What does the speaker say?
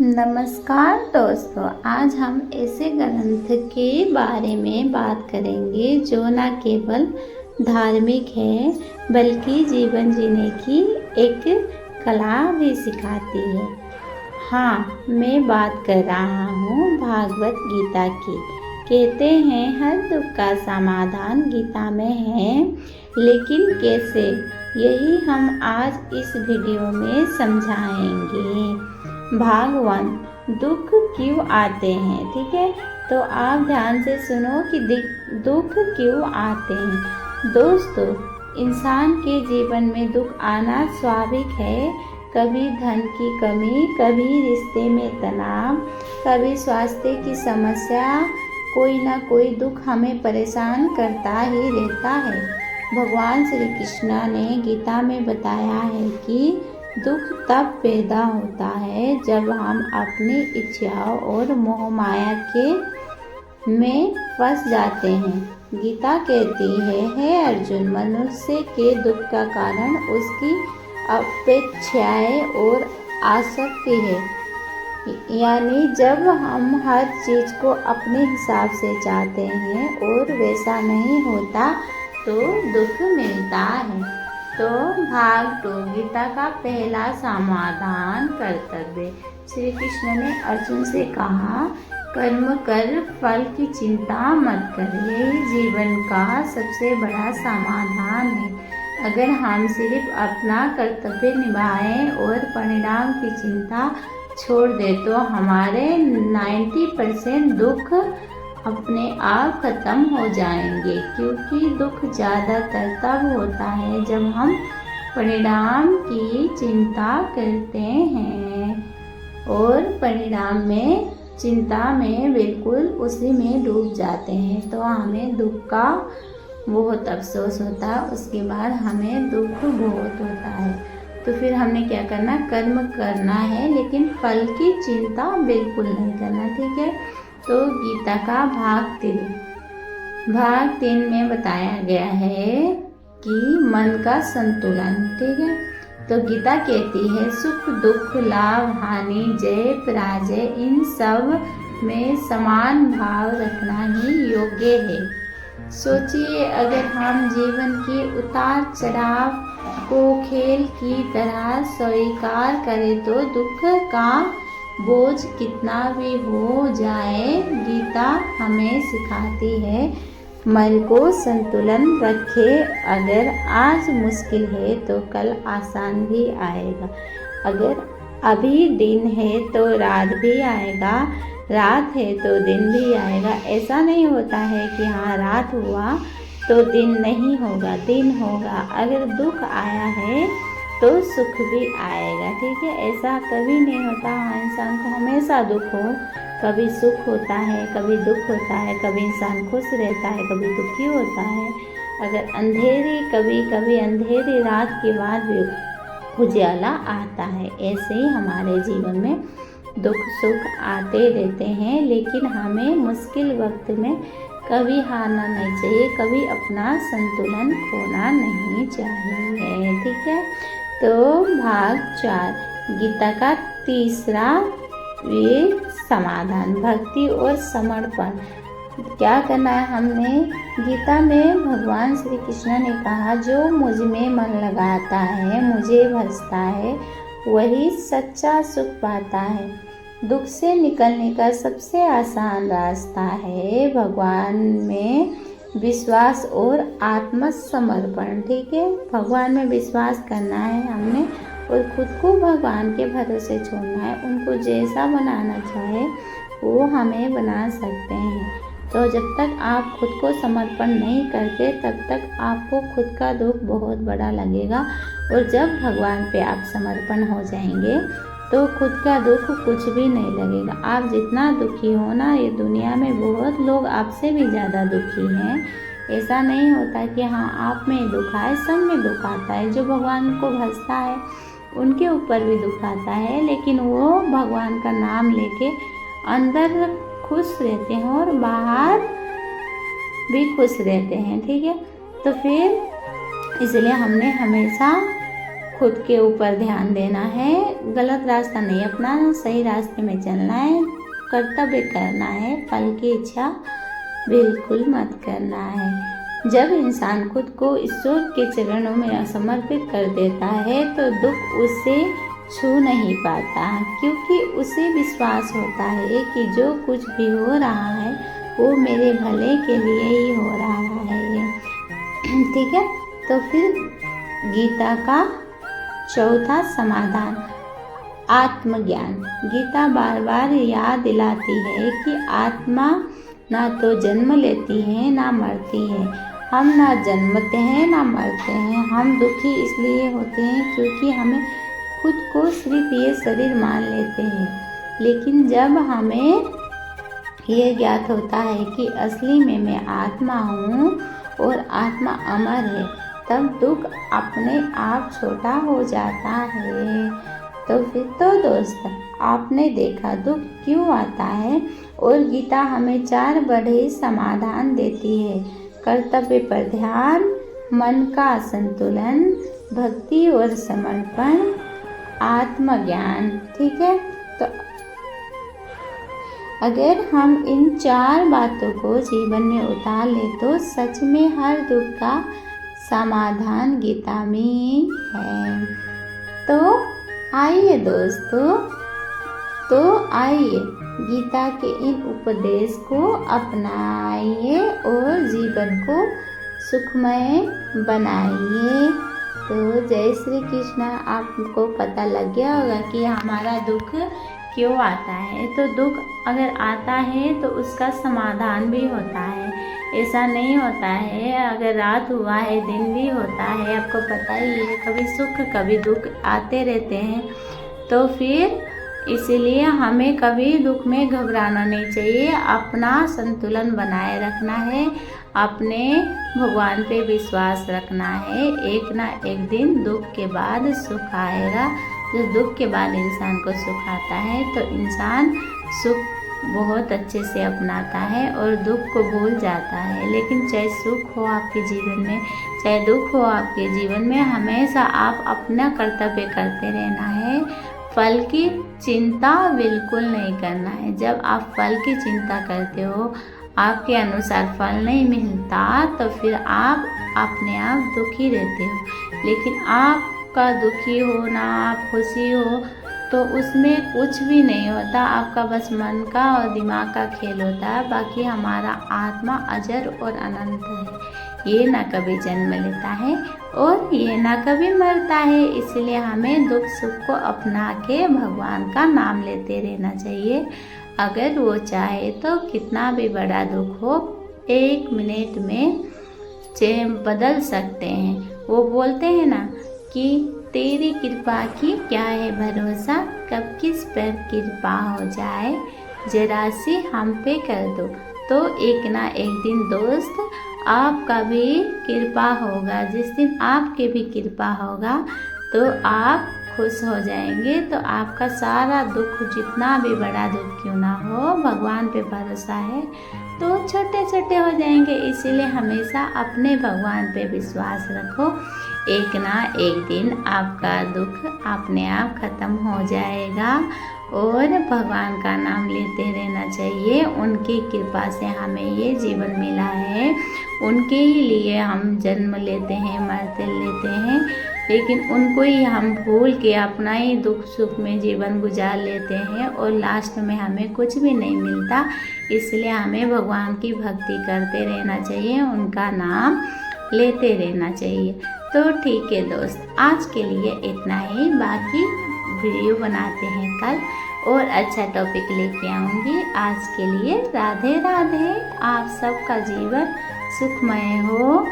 नमस्कार दोस्तों, आज हम ऐसे ग्रंथ के बारे में बात करेंगे जो न केवल धार्मिक है बल्कि जीवन जीने की एक कला भी सिखाती है। हाँ, मैं बात कर रहा हूँ भागवत गीता की। कहते हैं हर दुख का समाधान गीता में है, लेकिन कैसे, यही हम आज इस वीडियो में समझाएंगे। भगवान, दुख क्यों आते हैं? ठीक है, तो आप ध्यान से सुनो कि दुख क्यों आते हैं। दोस्तों, इंसान के जीवन में दुख आना स्वाभाविक है। कभी धन की कमी, कभी रिश्ते में तनाव, कभी स्वास्थ्य की समस्या, कोई ना कोई दुख हमें परेशान करता ही रहता है। भगवान श्री कृष्ण ने गीता में बताया है कि दुख तब पैदा होता है जब हम अपनी इच्छाओं और मोह माया के में फंस जाते हैं। गीता कहती है, हे अर्जुन, मनुष्य के दुख का कारण उसकी अपेक्षाएं और आसक्ति है। यानी जब हम हर चीज को अपने हिसाब से चाहते हैं और वैसा नहीं होता तो दुख मिलता है। तो भाग 2, गीता का पहला समाधान, कर्तव्य। श्री कृष्ण ने अर्जुन से कहा, कर्म कर, फल की चिंता मत कर। यही जीवन का सबसे बड़ा समाधान है। अगर हम सिर्फ अपना कर्तव्य निभाएं और परिणाम की चिंता छोड़ दें तो हमारे 90% दुख अपने आप खत्म हो जाएंगे, क्योंकि दुख ज़्यादातर तब होता है जब हम परिणाम की चिंता करते हैं और परिणाम में चिंता में बिल्कुल उसी में डूब जाते हैं, तो हमें दुख का बहुत अफसोस होता है। उसके बाद हमें दुख बहुत होता है। तो फिर हमने क्या करना, कर्म करना है, लेकिन फल की चिंता बिल्कुल नहीं करना। ठीक है, तो गीता का भाग 3 में बताया गया है कि मन का संतुलन। ठीक है, तो गीता कहती है, सुख दुख, लाभ हानि, जय पराजय, इन सब में समान भाव रखना ही योग्य है। सोचिए, अगर हम जीवन के उतार चढ़ाव को खेल की तरह स्वीकार करें तो दुख का बोझ कितना भी हो जाए, गीता हमें सिखाती है मन को संतुलन रखे। अगर आज मुश्किल है तो कल आसान भी आएगा। अगर अभी दिन है तो रात भी आएगा, रात है तो दिन भी आएगा। ऐसा नहीं होता है कि हाँ रात हुआ तो दिन नहीं होगा, दिन होगा। अगर दुख आया है तो सुख भी आएगा। ठीक है, ऐसा कभी नहीं होता। हाँ, इंसान को हमेशा दुख हो, कभी सुख होता है, कभी दुख होता है, कभी इंसान खुश रहता है, कभी दुखी होता है। अगर कभी कभी अंधेरी रात के बाद भी उजाला आता है। ऐसे ही हमारे जीवन में दुख सुख आते रहते हैं, लेकिन हमें मुश्किल वक्त में कभी हारना नहीं चाहिए, कभी अपना संतुलन खोना नहीं चाहिए। ठीक है, तो भाग 4, गीता का तीसरा समाधान, भक्ति और समर्पण। क्या करना है हमने? गीता में भगवान श्री कृष्ण ने कहा, जो मुझ में मन लगाता है, मुझे भजता है, वही सच्चा सुख पाता है। दुख से निकलने का सबसे आसान रास्ता है भगवान में विश्वास और आत्मसमर्पण। ठीक है, भगवान में विश्वास करना है हमने और खुद को भगवान के भरोसे छोड़ना है। उनको जैसा बनाना चाहे वो हमें बना सकते हैं। तो जब तक आप खुद को समर्पण नहीं करते तब तक आपको खुद का दुख बहुत बड़ा लगेगा, और जब भगवान पे आप समर्पण हो जाएंगे तो खुद का दुख कुछ भी नहीं लगेगा। आप जितना दुखी हो ना, ये दुनिया में बहुत लोग आपसे भी ज़्यादा दुखी हैं। ऐसा नहीं होता कि हाँ आप में दुख आए, सब में दुख आता है। जो भगवान को भजता है उनके ऊपर भी दुख आता है, लेकिन वो भगवान का नाम लेके अंदर खुश रहते हैं और बाहर भी खुश रहते हैं। ठीक है, तो फिर इसलिए हमने हमेशा खुद के ऊपर ध्यान देना है, गलत रास्ता नहीं अपनाना, सही रास्ते में चलना है, कर्तव्य करना है, फल की इच्छा बिल्कुल मत करना है। जब इंसान खुद को ईश्वर के चरणों में समर्पित कर देता है तो दुख उसे छू नहीं पाता, क्योंकि उसे विश्वास होता है कि जो कुछ भी हो रहा है वो मेरे भले के लिए ही हो रहा है। ठीक है, तो फिर गीता का चौथा समाधान, आत्मज्ञान। गीता बार बार याद दिलाती है कि आत्मा ना तो जन्म लेती है ना मरती है। हम ना जन्मते हैं ना मरते हैं। हम दुखी इसलिए होते हैं क्योंकि हमें खुद को सिर्फ ये शरीर मान लेते हैं। लेकिन जब हमें ये ज्ञात होता है कि असली में मैं आत्मा हूँ और आत्मा अमर है, तब दुख अपने आप छोटा हो जाता है। तो फिर तो दोस्त, आपने देखा दुख क्यों आता है, और गीता हमें 4 बड़े समाधान देती है। कर्तव्य पर ध्यान, मन का संतुलन, भक्ति और समर्पण, आत्मज्ञान। ठीक है, तो अगर हम इन 4 बातों को जीवन में उतार ले तो सच में हर दुख का समाधान गीता में है। तो आइए दोस्तों, आइए गीता के इन उपदेश को अपनाइए और जीवन को सुखमय बनाइए। तो जय श्री कृष्ण। आपको पता लग गया होगा कि हमारा दुख क्यों आता है। तो दुख अगर आता है तो उसका समाधान भी होता है। ऐसा नहीं होता है अगर रात हुआ है दिन भी होता है। आपको पता ही है, कभी सुख कभी दुख आते रहते हैं। तो फिर इसीलिए हमें कभी दुख में घबराना नहीं चाहिए। अपना संतुलन बनाए रखना है, अपने भगवान पे विश्वास रखना है। एक ना एक दिन दुख के बाद सुख आएगा। जब दुख के बाद इंसान को सुख आता है तो इंसान सुख बहुत अच्छे से अपनाता है और दुख को भूल जाता है। लेकिन चाहे सुख हो आपके जीवन में, चाहे दुख हो आपके जीवन में, हमेशा आप अपना कर्तव्य करते रहना है। फल की चिंता बिल्कुल नहीं करना है। जब आप फल की चिंता करते हो, आपके अनुसार फल नहीं मिलता, तो फिर आप अपने आप दुखी रहते हो। लेकिन आपका दुखी होना, आप खुशी हो, तो उसमें कुछ भी नहीं होता। आपका बस मन का और दिमाग का खेल होता है। बाकी हमारा आत्मा अजर और अनंत है। ये ना कभी जन्म लेता है और ये ना कभी मरता है। इसलिए हमें दुख सुख को अपना के भगवान का नाम लेते रहना चाहिए। अगर वो चाहे तो कितना भी बड़ा दुख हो, 1 मिनट में बदल सकते हैं। वो बोलते हैं ना कि तेरी कृपा की क्या है भरोसा, कब किस पर कृपा हो जाए, जरा सी हम पे कर दो। तो एक ना एक दिन दोस्त आपका भी कृपा होगा। जिस दिन आपके भी कृपा होगा तो आप खुश हो जाएंगे। तो आपका सारा दुख, जितना भी बड़ा दुख क्यों ना हो, भगवान पे भरोसा है तो छोटे छोटे हो जाएंगे। इसीलिए हमेशा अपने भगवान पे विश्वास रखो। एक ना एक दिन आपका दुख अपने आप खत्म हो जाएगा और भगवान का नाम लेते रहना चाहिए। उनकी कृपा से हमें ये जीवन मिला है। उनके ही लिए हम जन्म लेते हैं, मरते लेते हैं, लेकिन उनको ही हम भूल के अपना ही दुख सुख में जीवन गुजार लेते हैं और लास्ट में हमें कुछ भी नहीं मिलता। इसलिए हमें भगवान की भक्ति करते रहना चाहिए, उनका नाम लेते रहना चाहिए। तो ठीक है दोस्त, आज के लिए इतना ही। बाकी वीडियो बनाते हैं कल और अच्छा टॉपिक लेके आऊँगी। आज के लिए राधे राधे। आप सबका जीवन सुखमय हो।